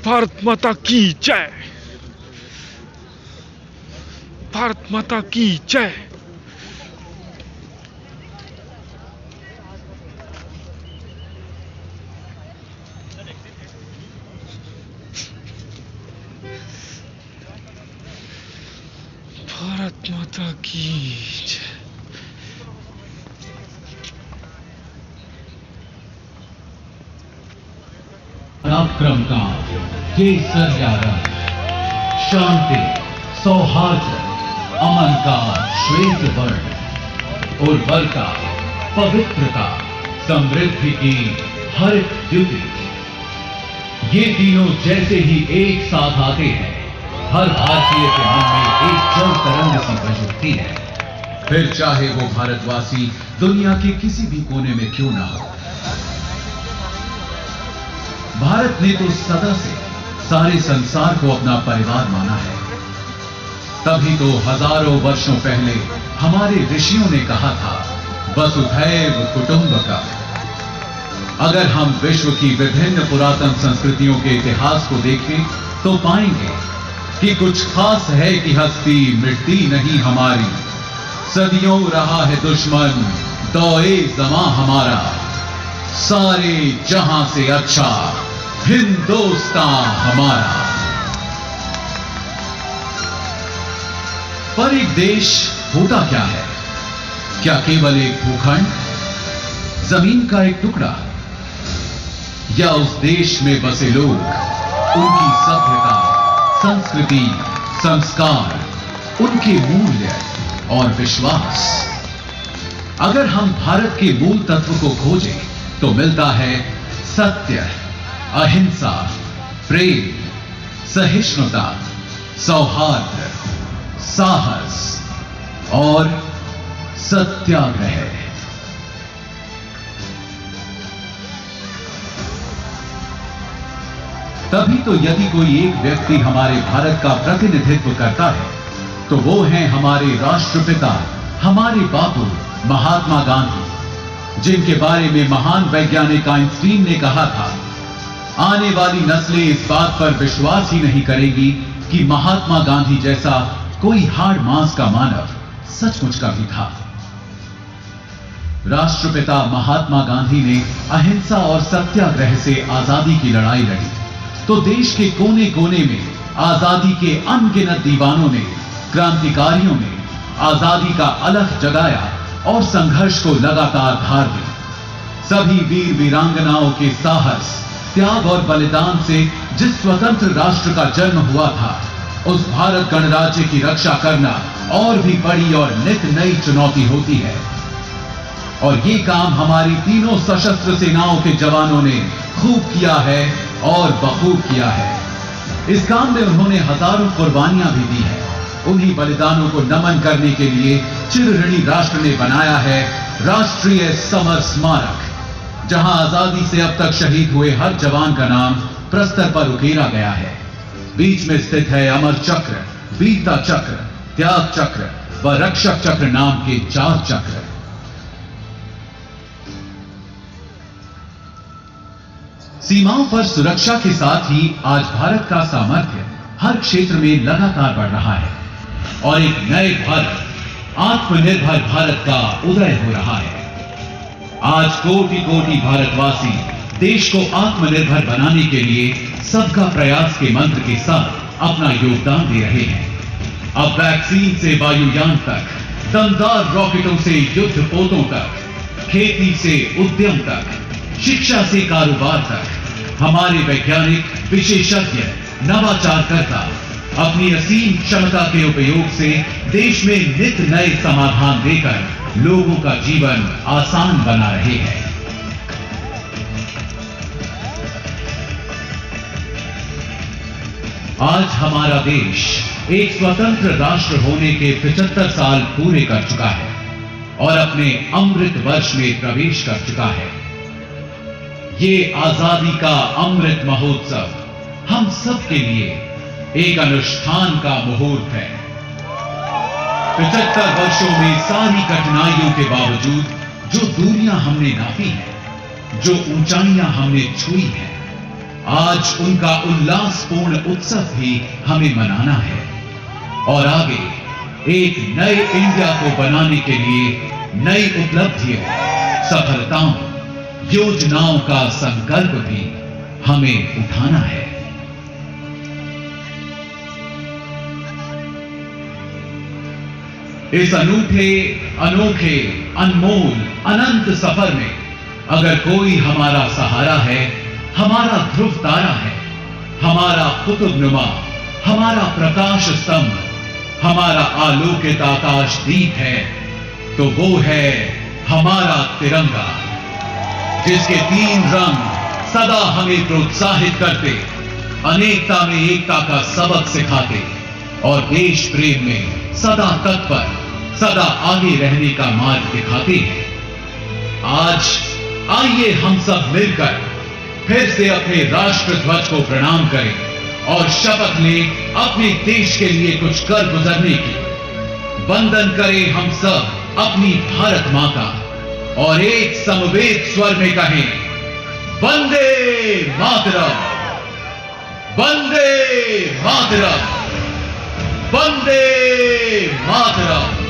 भारत माता की जय। भारत माता की जय। भारत माता की जय। पराक्रम का केसरिया रंग, शांति सौहार्द अमन का श्वेत वर्ण, उर्वरता पवित्रता समृद्धि की हरित द्युति, ये तीनों जैसे ही एक साथ आते हैं, हर भारतीय के मन में एक जल तरंग सी बज उठती है, फिर चाहे वो भारतवासी दुनिया के किसी भी कोने में क्यों ना हो। भारत ने तो सदा से सारे संसार को अपना परिवार माना है। तभी तो हजारों वर्षों पहले हमारे ऋषियों ने कहा था, वसुधैव कुटुंबकम। अगर हम विश्व की विभिन्न पुरातन संस्कृतियों के इतिहास को देखें तो पाएंगे कि कुछ खास है कि हस्ती मिटती नहीं हमारी। सदियों रहा है दुश्मन दौए ज़मां हमारा, सारे जहां से अच्छा हिंदुस्तान हमारा। पर एक देश होता क्या है? क्या केवल एक भूखंड, जमीन का एक टुकड़ा, या उस देश में बसे लोग, उनकी सभ्यता, संस्कृति, संस्कार, उनके मूल्य और विश्वास? अगर हम भारत के मूल तत्व को खोजें तो मिलता है सत्य, अहिंसा, प्रेम, सहिष्णुता, सौहार्द, साहस और सत्याग्रह। तभी तो यदि कोई एक व्यक्ति हमारे भारत का प्रतिनिधित्व करता है तो वो हैं हमारे राष्ट्रपिता, हमारे बापू महात्मा गांधी, जिनके बारे में महान वैज्ञानिक आइंस्टीन ने कहा था, आने वाली नस्लें इस बात पर विश्वास ही नहीं करेंगी कि महात्मा गांधी जैसा कोई हाड़ मांस का मानव सचमुच का भी था। राष्ट्रपिता महात्मा गांधी ने अहिंसा और सत्याग्रह से आजादी की लड़ाई लड़ी तो देश के कोने कोने में आजादी के अनगिनत दीवानों ने, क्रांतिकारियों ने आजादी का अलख जगाया और संघर्ष को लगातार धार दी। सभी वीर वीरांगनाओं के साहस, त्याग और बलिदान से जिस स्वतंत्र राष्ट्र का जन्म हुआ था, उस भारत गणराज्य की रक्षा करना और भी बड़ी और नित नई चुनौती होती है। और ये काम हमारी तीनों सशस्त्र सेनाओं के जवानों ने खूब किया है और बखूब किया है। इस काम में उन्होंने हजारों कुर्बानियां भी दी है। उन्हीं बलिदानों को नमन करने के लिए चिर ऋणी राष्ट्र ने बनाया है राष्ट्रीय समर स्मारक, जहां आजादी से अब तक शहीद हुए हर जवान का नाम प्रस्तर पर उकेरा गया है। बीच में स्थित है अमर चक्र, वीरता चक्र, त्याग चक्र व रक्षक चक्र नाम के 4 चक्र। सीमाओं पर सुरक्षा के साथ ही आज भारत का सामर्थ्य हर क्षेत्र में लगातार बढ़ रहा है और एक नए भारत, आत्मनिर्भर भारत का उदय हो रहा है। आज कोटि कोटि भारतवासी देश को आत्मनिर्भर बनाने के लिए सबका प्रयास के मंत्र के साथ अपना योगदान दे रहे हैं। अब वैक्सीन से वायुयान तक, दमदार रॉकेटों से युद्ध पोतों तक, खेती से उद्यम तक, शिक्षा से कारोबार तक, हमारे वैज्ञानिक, विशेषज्ञ, नवाचारकर्ता अपनी असीम क्षमता के उपयोग से देश में नित नए समाधान देकर लोगों का जीवन आसान बना रहे हैं। आज हमारा देश एक स्वतंत्र राष्ट्र होने के 75 साल पूरे कर चुका है और अपने अमृत वर्ष में प्रवेश कर चुका है। ये आजादी का अमृत महोत्सव हम सब के लिए एक अनुष्ठान का मुहूर्त है। 75 वर्षों में सारी कठिनाइयों के बावजूद जो दूरियां हमने नापी हैं, जो ऊंचाइयां हमने छुई हैं, आज उनका उल्लासपूर्ण उत्सव भी हमें मनाना है और आगे एक नए इंडिया को बनाने के लिए नई उपलब्धियों, सफलताओं, योजनाओं का संकल्प भी हमें उठाना है। इस अनूठे, अनोखे, अनमोल, अनंत सफर में अगर कोई हमारा सहारा है, हमारा ध्रुव तारा है, हमारा कुतुबनुमा, हमारा प्रकाश स्तंभ, हमारा आलोकित आकाश दीप है, तो वो है हमारा तिरंगा, जिसके 3 रंग सदा हमें प्रोत्साहित करते, अनेकता में एकता का सबक सिखाते और देश प्रेम में सदा तत्पर, सदा आगे रहने का मार्ग दिखाते हैं। आज आइए हम सब मिलकर फिर से अपने राष्ट्र ध्वज को प्रणाम करें और शपथ लें अपने देश के लिए कुछ कर गुजरने की। वंदन करें हम सब अपनी भारत मां का और एक समवेत स्वर में कहें, वंदे मातरम, वंदे मातरम, वंदे मातरम।